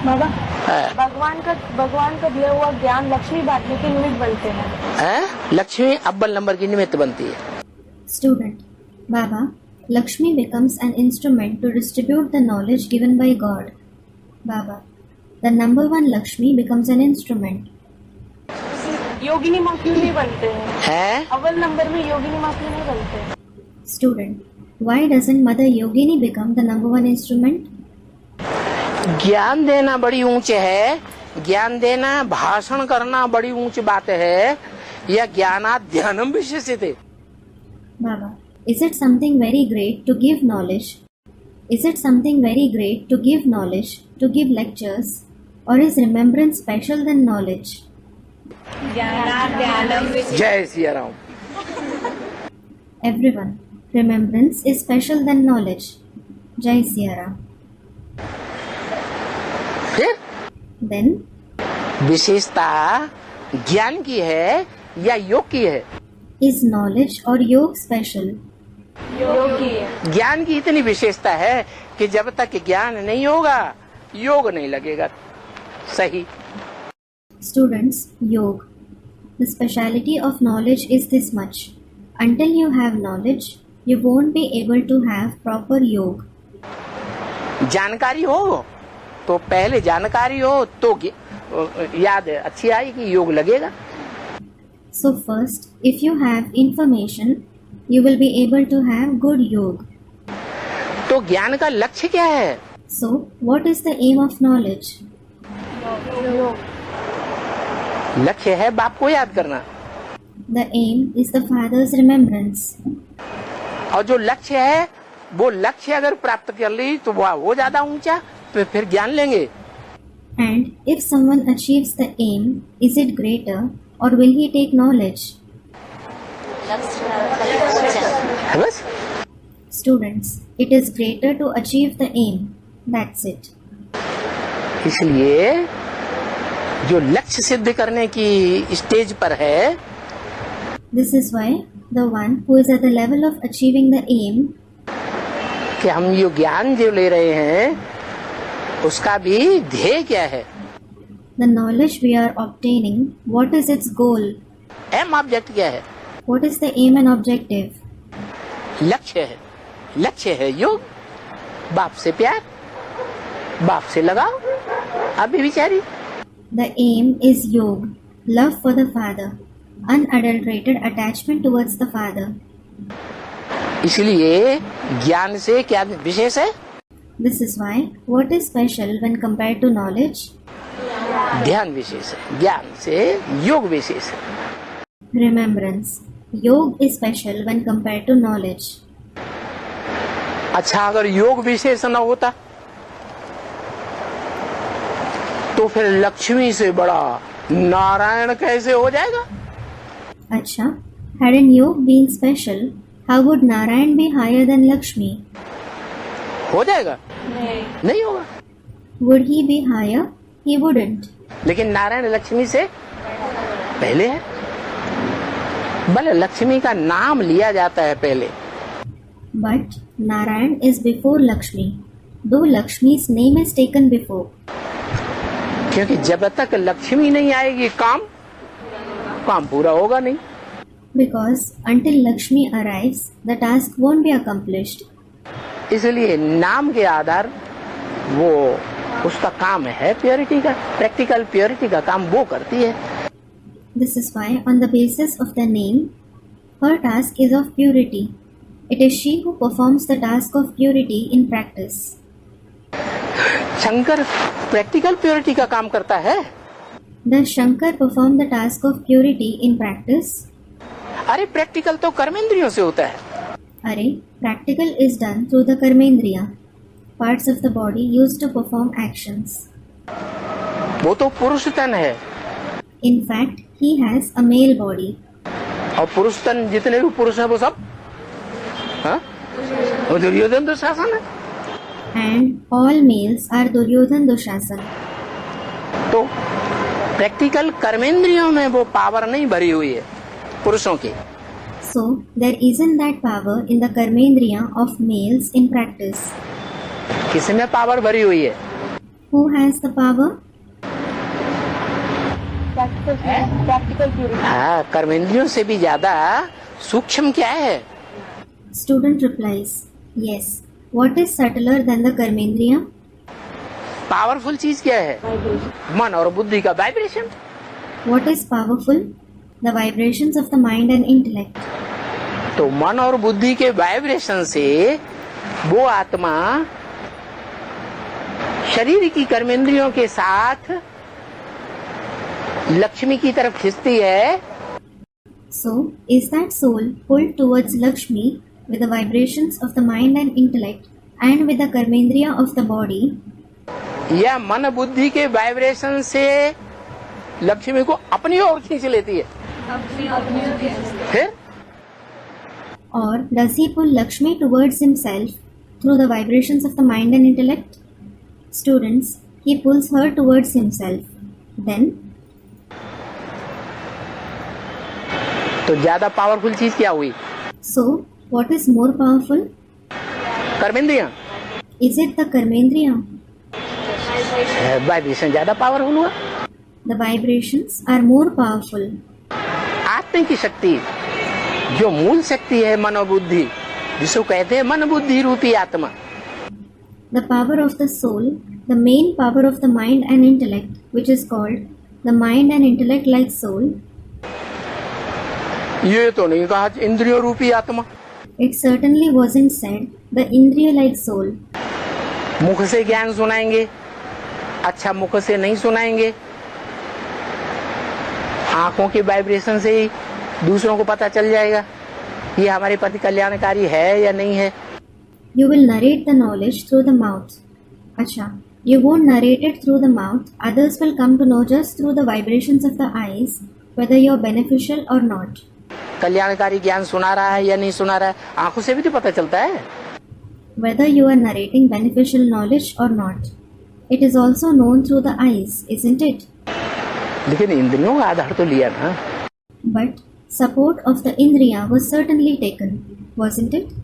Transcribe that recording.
बाबा, भगवान का दिया हुआ ज्ञान लक्ष्मी बांटने के निमित्त बनते हैं। लक्ष्मी अव्वल नंबर की निमित्त बनती है। Student, Baba, Lakshmi becomes an instrument to distribute the knowledge given by God. Baba, the number one Lakshmi becomes an instrument. योगिनी माँ क्यों नहीं बनते हैं? अव्वल नंबर में योगिनी माँ क्यों नहीं बनते हैं? Student, why doesn't Mother Yogini become the number one instrument? ज्ञान देना बड़ी ऊंच है, ज्ञान देना, भाषण करना बड़ी ऊंच बात है, यह ज्ञानात् ध्यानम विशेषते। Baba, is it something very great to give knowledge? Is it something very great to give knowledge, to give lectures, or is remembrance special than knowledge? जय Siya Ram. Everyone, remembrance is special than knowledge. Jai Siya Ram. फिर Then, विशेषता ज्ञान की है या योग की है? is knowledge or yoga special? योगी है। ज्ञान की इतनी विशेषता है कि जब तक ज्ञान नहीं होगा योग नहीं लगेगा। सही। Students, yoga. The speciality of knowledge is this much. Until you have knowledge, you won't be able to have proper yoga. जानकारी हो तो पहले जानकारी हो तो याद अच्छी आएगी, योग लगेगा। So first, if you have information, you will be able to have good yoga. तो ज्ञान का लक्ष्य क्या है? So, what is the aim of knowledge? लक्ष्य है बाप को याद करना। The aim is the Father's remembrance. और जो लक्ष्य है वो लक्ष्य अगर प्राप्त कर ली तो वो ज्यादा ऊंचा, तो फिर ज्ञान लेंगे। And if someone achieves the aim, is it greater or will he take knowledge? है बस। Students, it is greater to achieve the aim. That's it. इसलिए जो लक्ष्य सिद्ध करने की स्टेज पर है, This is why the one who is at the level of achieving the aim, कि हम ये ज्ञान जो ले रहे हैं उसका भी ध्येय क्या है? the knowledge we are obtaining, what is its goal? Aim object क्या है? What is the aim and objective? लक्ष्य है। लक्ष्य है योग, बाप से प्यार, बाप से लगाओ। अभी विचारी। The aim is yoga, love for the Father, unadulterated attachment towards the Father. इसलिए ज्ञान से क्या विशेष है? This is why what is special when compared to knowledge? ध्यान विशेष है, ज्ञान से योग विशेष है। Remembrance. Yoga is special when compared to knowledge. अच्छा, अगर योग विशेष न होता तो फिर लक्ष्मी से बड़ा नारायण कैसे हो जाएगा? Acha, hadn't yoga been special, how would Narayan be higher than Lakshmi? हो जाएगा? नहीं होगा। Would he be higher? He wouldn't. लेकिन नारायण लक्ष्मी से पहले है। भले लक्ष्मी का नाम लिया जाता है पहले, But Narayan is before Lakshmi, though Lakshmi's name is taken before. क्योंकि जब तक लक्ष्मी नहीं आएगी काम पूरा होगा नहीं। Because until Lakshmi arrives, the task won't be accomplished. इसलिए नाम के आधार वो उसका काम है प्योरिटी का, प्रैक्टिकल प्योरिटी का काम वो करती है। This is why, on the basis of the name, her task is of purity. It is she who performs the task of purity in practice. Shankar practical purity का काम करता है। Does Shankar perform the task of purity in practice? अरे practical तो कर्मेंद्रियों से होता है। Are, practical is done through the karmendriya, parts of the body used to perform actions. वो तो पुरुष तन है। In fact, he has a male body. और पुरुष तन जितने भी पुरुष हैं वो सब वो दुर्योधन दुशासन है। And all males are Duryodhan Dushasan. तो प्रैक्टिकल कर्मेंद्रियों में वो पावर नहीं भरी हुई है पुरुषों की। So, there isn't that power in the karmendriya of males in practice. किसमें पावर भरी हुई है? Who has the power? Practical theory. हाँ, कर्मेंद्रियों से भी ज्यादा सूक्ष्म क्या है? Student replies, yes. What is subtler than the Karmendriya? Powerful चीज क्या है? मन और बुद्धि का vibration. What is powerful? The vibrations of the mind and intellect. तो मन और बुद्धि के वाइब्रेशन से वो आत्मा शरीर की कर्मेंद्रियों के साथ लक्ष्मी की तरफ खिंचती है। So, is that soul pulled towards Lakshmi with the vibrations of the mind and intellect and with the Karmendriya of the body? या मन बुद्धि के वाइब्रेशन से लक्ष्मी को अपनी ओर खींच लेती है? फिर Or does he pull Lakshmi towards himself through the vibrations of the mind and intellect? Students, he pulls her towards himself. Then, तो ज्यादा पावरफुल चीज क्या हुई? so what is more powerful? कर्मेंद्रियां। Is it the Karmendriya? Vibration ज्यादा powerful हुआ। The vibrations are more powerful. आत्मा की शक्ति, जो मूल शक्ति है मनोबुद्धि, जिसको कहते हैं मन बुद्धि रूपी आत्मा, The power of the soul, the main power of the mind and intellect, which is called the mind and intellect like soul, ये तो नहीं कहा इंद्रियों रूपी आत्मा। it certainly wasn't said the Indriya like soul. मुख से ज्ञान सुनाएंगे, अच्छा मुख से नहीं सुनाएंगे, आंखों के वाइब्रेशन से ही दूसरों को पता चल जाएगा ये हमारे प्रति कल्याणकारी है या नहीं है। You will narrate the knowledge through the mouth. Acha, you won't narrate it through the mouth. Others will come to know just through the vibrations of the eyes whether you're beneficial or not. कल्याणकारी ज्ञान सुना रहा है या नहीं सुना रहा है, आंखों से भी तो पता चलता है। Whether you are narrating beneficial knowledge or not. It is also known through the eyes, isn't it? लेकिन इंद्रियों का आधार तो लिया ना। But support of the Indriya was certainly taken, wasn't it?